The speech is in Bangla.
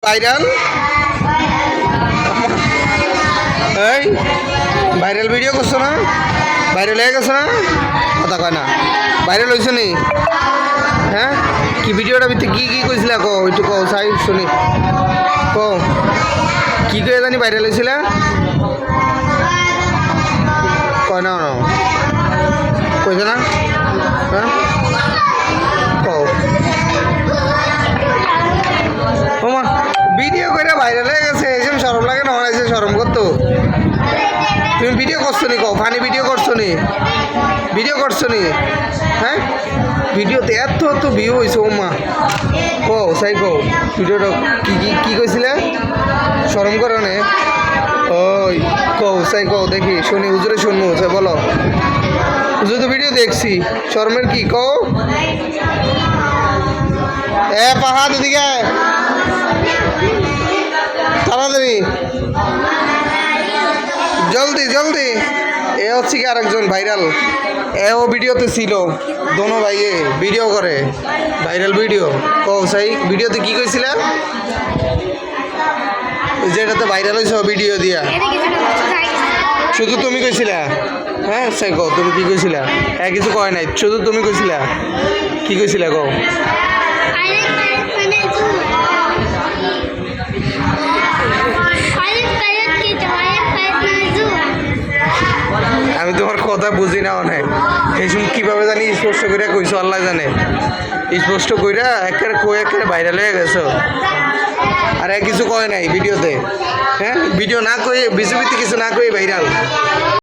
ভাইরাল এই ভাইরাল ভিডিও করছো না? ভাইরাল হয়ে গেছো না? কথা কয় না। ভাইরাল হয়েছো নি? হ্যাঁ কি ভিডিওটা ভিতরে কি কি কইছিলা কো একটু কও চাই শুনি কো কি কয়ে জানি ভাইরাল হয়েছিল কয় না না কইছে না হ্যাঁ কও ওমা ভিডিও করে ভাইরাল হয়ে গেছে এসব শরম লাগে না এসে শরম করতো তুমি ভিডিও করছো নি কও ফানি ভিডিও করছো নি হ্যাঁ ভিডিওতে এত ভিউ হয়েছে ওমা কও সাই কও ভিডিওটা কি কি কি কইছিলে শরম করো নে ওই কও সাই কও দেখি শুনি হুজুরে শুনবো সাই বলো হুজুর তো ভিডিও দেখছি শরমের কি কও এ পাহা দিদিকে তাড়াতাড়ি জলদি জলদি এ হচ্ছে কি আরেকজন ভাইরাল এও ভিডিওতে ছিল দোনো ভাইয়ে ভিডিও করে ভাইরাল ভিডিও কও সাই ভিডিওতে কি কইছিল যেটাতে ভাইরাল হয়েছে ভিডিও দিয়া শুধু তুমি কইছিলা হ্যাঁ সাই কও তুমি কি কইছিলা হ্যাঁ কিছু কয় নাই শুধু তুমি কইছিলা কি কইছিলা কও আমি তোমার কথা বুঝি না অনেক এই সময় কীভাবে জানি স্পষ্ট করে কইছো আল্লাহ জানে স্পষ্ট কইরা একেবারে কই একেবারে ভাইরাল হয়ে গেছো আর কিছু কয় নাই ভিডিওতে হ্যাঁ ভিডিও না কই বিজেপিতে কিছু না কই ভাইরাল